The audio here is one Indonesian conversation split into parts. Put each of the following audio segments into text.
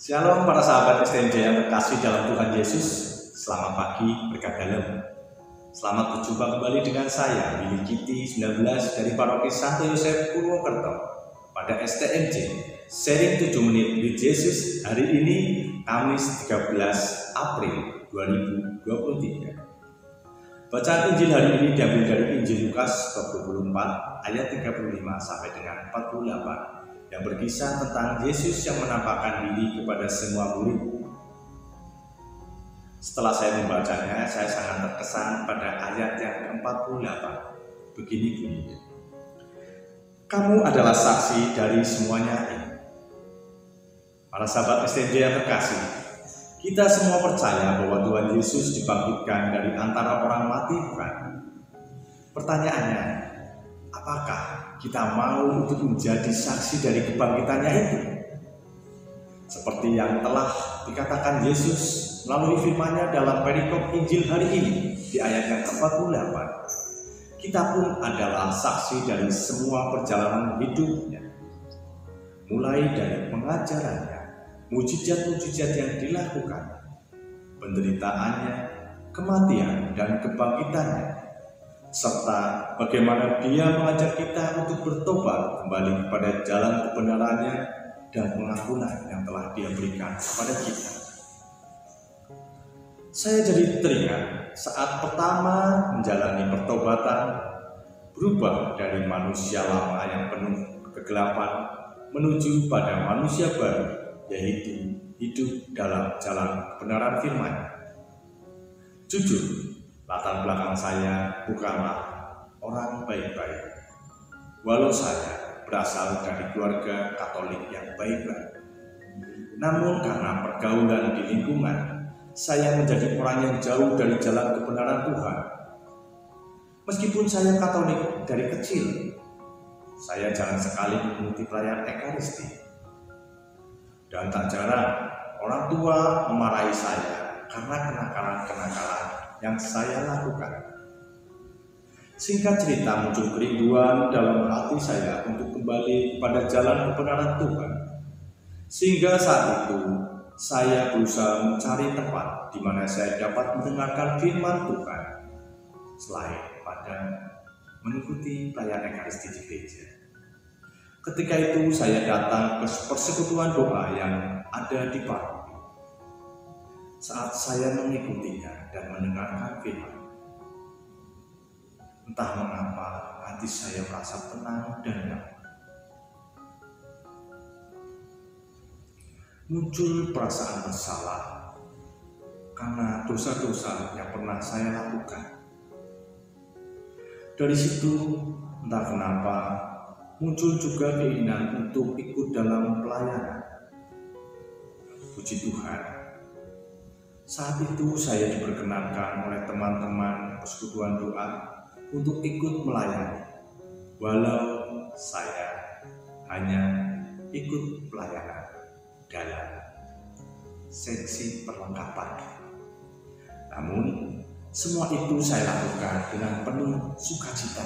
Shalom para sahabat STMJ yang terkasih dalam Tuhan Yesus. Selamat pagi berkat dalam. Selamat berjumpa kembali dengan saya Willy Kitty 19 dari Paroki Santo Yosef Purwokerto pada STMJ Sharing 7 Menit with Jesus hari ini Kamis 13 April 2023. Bacaan Injil hari ini diambil dari Injil Lukas 24 ayat 35 sampai dengan 48 yang berkisah tentang Yesus yang menampakkan diri kepada semua murid. Setelah saya membacanya, saya sangat terkesan pada ayat yang ke-48. Begini bunyinya. Kamu adalah saksi dari semuanya ini. Para sahabat STMJ yang terkasih, kita semua percaya bahwa Tuhan Yesus dibangkitkan dari antara orang mati, bukan? Pertanyaannya, apakah kita mau untuk menjadi saksi dari kebangkitannya itu? Seperti yang telah dikatakan Yesus melalui firman-Nya dalam perikop Injil hari ini di ayat yang ke-48. Kita pun adalah saksi dari semua perjalanan hidupnya. Mulai dari pengajarannya, mujizat-mujizat yang dilakukan, penderitaannya, kematian dan kebangkitannya, serta bagaimana Dia mengajak kita untuk bertobat kembali kepada jalan kebenarannya dan pengampunan yang telah Dia berikan kepada kita. Saya jadi teringat saat pertama menjalani pertobatan, berubah dari manusia lama yang penuh kegelapan menuju pada manusia baru, yaitu hidup dalam jalan kebenaran firman. Jujur, latar belakang saya bukanlah orang baik-baik. Walau saya berasal dari keluarga Katolik yang baik-baik, namun karena pergaulan di lingkungan, saya menjadi orang yang jauh dari jalan kebenaran Tuhan. Meskipun saya Katolik dari kecil, saya jarang sekali mengikuti perayaan Ekaristi. Dan tak jarang orang tua memarahi saya karena kenakalan-kenakalan yang saya lakukan. Singkat cerita, muncul kerinduan dalam hati saya untuk kembali kepada jalan kebenaran Tuhan. Sehingga saat itu, saya berusaha mencari tempat di mana saya dapat mendengarkan firman Tuhan selain pada mengikuti perayaan Ekaristi di gereja. Ketika itu, saya datang ke persekutuan doa yang ada di paroki. Saat saya mengikutinya dan mendengarkan firman, entah mengapa hati saya merasa tenang dan nyaman. Muncul perasaan bersalah karena dosa-dosa yang pernah saya lakukan. Dari situ, entah kenapa, muncul juga keinginan untuk ikut dalam pelayanan. Puji Tuhan, saat itu saya diperkenankan oleh teman-teman persekutuan doa untuk ikut melayani, walau saya hanya ikut pelayanan dalam seksi perlengkapan. Namun, semua itu saya lakukan dengan penuh sukacita.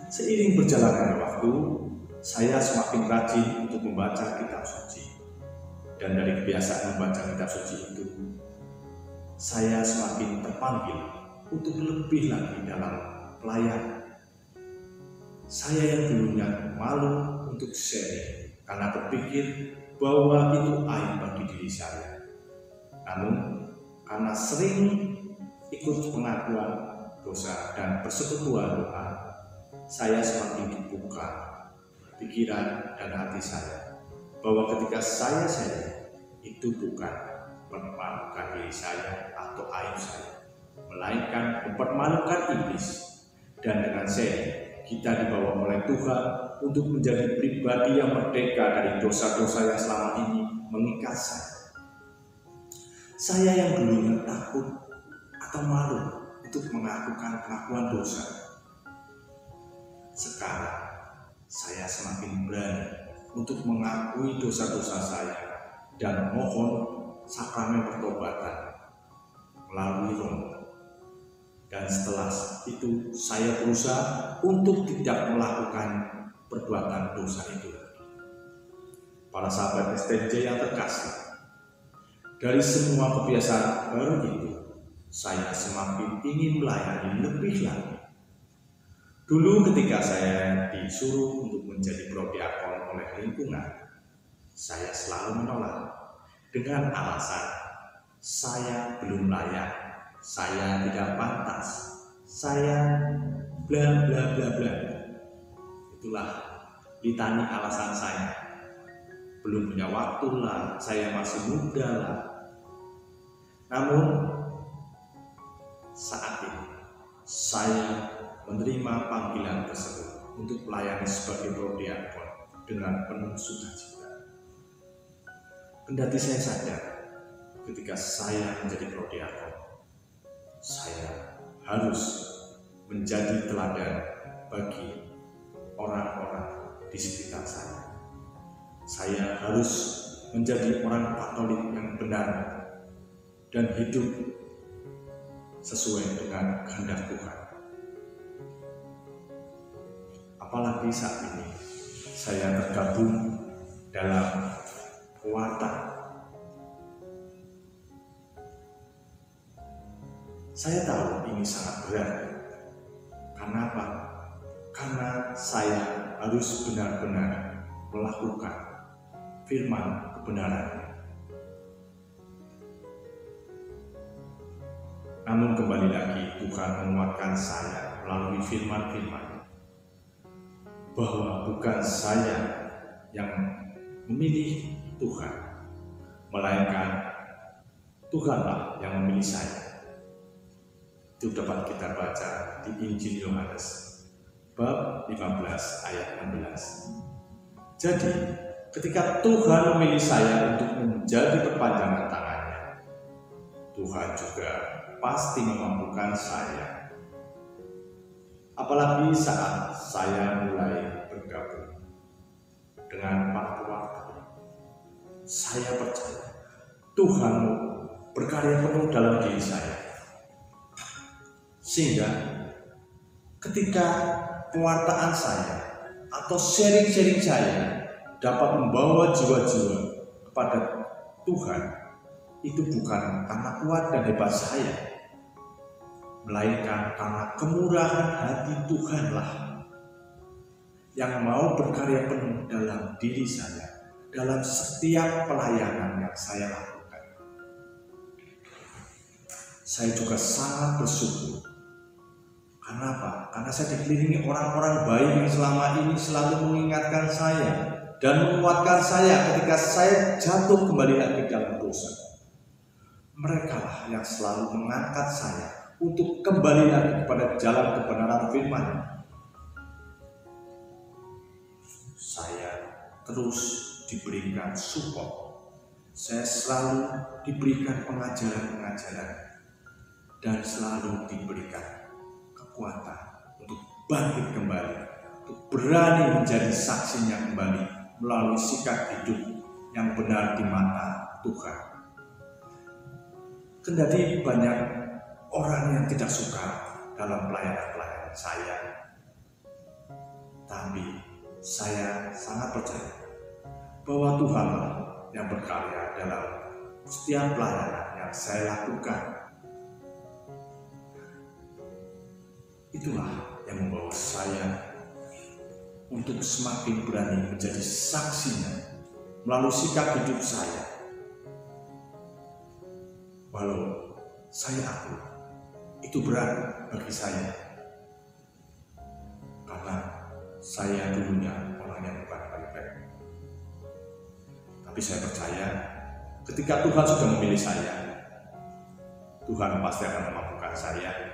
Seiring berjalannya waktu, saya semakin rajin untuk membaca kitab suci. Dan dari kebiasaan membaca kitab suci itu, saya semakin terpanggil untuk lebih lagi dalam pelayanan. Saya yang dulunya malu untuk sharing karena berpikir bahwa itu aib bagi diri saya. Namun, karena sering ikut pengakuan dosa dan persekutuan doa, saya semakin dibuka pikiran dan hati saya bahwa ketika saya sharing, itu bukan mempermalukan diri saya atau aib saya, melainkan mempermalukan iblis. Dan dengan sharing, kita dibawa oleh Tuhan untuk menjadi pribadi yang merdeka dari dosa-dosa yang selama ini mengikat saya. Saya yang dulunya takut atau malu untuk mengakukan pengakuan dosa, sekarang saya semakin berani untuk mengakui dosa-dosa saya dan mohon sakramen pertobatan melalui Roh. Dan setelah itu saya berusaha untuk tidak melakukan perbuatan dosa itu. Para sahabat STJ yang terkasih, dari semua kebiasaan baru itu, saya semakin ingin melayani lebih lagi. Dulu ketika saya disuruh untuk menjadi prodiakon oleh lingkungan, saya selalu menolak dengan alasan saya belum layak, saya tidak pantas, saya bla bla bla bla. Itulah litani alasan saya. Belum punya waktu lah, saya masih muda lah. Namun saat ini saya menerima panggilan tersebut untuk melayani sebagai prodiakon dengan penuh sukacita. Kendati saya sadar ketika saya menjadi prodiakon, saya harus menjadi teladan bagi orang-orang di sekitar saya. Saya harus menjadi orang Katolik yang benar dan hidup sesuai dengan kehendak Tuhan. Apalagi saat ini saya tergabung dalam pewarta. Saya tahu ini sangat berat. Kenapa? Karena saya harus benar-benar melakukan firman kebenaran. Namun kembali lagi Tuhan menguatkan saya melalui firman-firman bahwa bukan saya yang memilih Tuhan, melainkan Tuhanlah yang memilih saya. Itu dapat kita baca di Injil Yohanes bab 15 ayat 16. Jadi ketika Tuhan memilih saya untuk menjadi perpanjangan tangannya, Tuhan juga pasti memampukan saya. Apalagi saat saya mulai bergabung dengan para pewarta, saya percaya Tuhan berkarya penuh dalam diri saya. Sehingga ketika pewartaan saya atau sharing-sharing saya dapat membawa jiwa-jiwa kepada Tuhan, itu bukan karena kuat dan hebat saya, melainkan karena kemurahan hati Tuhanlah yang mau berkarya penuh dalam diri saya, dalam setiap pelayanan yang saya lakukan. Saya juga sangat bersyukur. Kenapa? Karena saya dikelilingi orang-orang baik yang selama ini selalu mengingatkan saya dan menguatkan saya ketika saya jatuh kembali lagi dalam dosa. Mereka lah yang selalu mengangkat saya untuk kembali lagi kepada jalan kebenaran firman. Saya terus diberikan support. Saya selalu diberikan pengajaran-pengajaran dan selalu diberikan kekuatan untuk bangkit kembali, untuk berani menjadi saksinya kembali melalui sikap hidup yang benar di mata Tuhan. Kendati banyak orang yang tidak suka dalam pelayanan-pelayanan saya, tapi saya sangat percaya bahwa Tuhanlah yang berkarya dalam setiap pelayanan yang saya lakukan. Itulah yang membawa saya untuk semakin berani menjadi saksinya melalui sikap hidup saya. Walau saya akui itu berat bagi saya, karena saya dulunya orang yang bukan baik-baik. Tapi saya percaya ketika Tuhan sudah memilih saya, Tuhan pasti akan memampukan saya.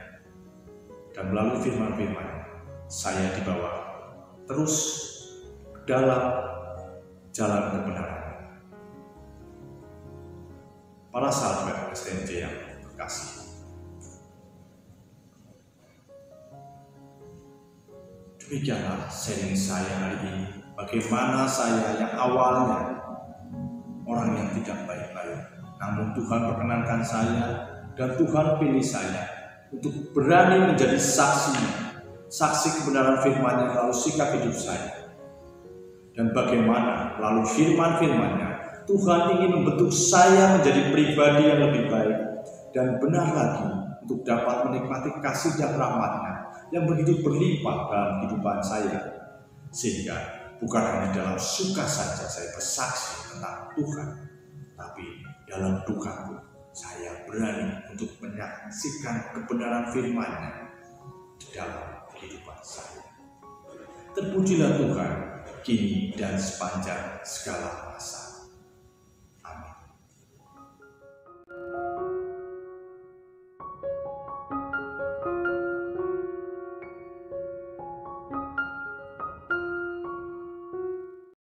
Dan melalui firman-firman, saya dibawa terus dalam jalan kebenaran. Para sahabat STJ yang terkasih, demikianlah sharing saya hari ini. Bagaimana saya yang awalnya orang yang tidak baik-baik, namun Tuhan perkenankan saya dan Tuhan pilih saya untuk berani menjadi saksinya, saksi kebenaran firman-Nya melalui sikap hidup saya. Dan bagaimana lalu firman-firman-Nya Tuhan ingin membentuk saya menjadi pribadi yang lebih baik dan benar lagi untuk dapat menikmati kasih dan rahmat-Nya yang begitu berlimpah dalam kehidupan saya. Sehingga bukan hanya dalam suka saja saya bersaksi tentang Tuhan, tapi dalam duka pun saya berani untuk menyaksikan kebenaran firman-Nya di dalam kehidupan saya. Terpujilah Tuhan kini dan sepanjang segala masa.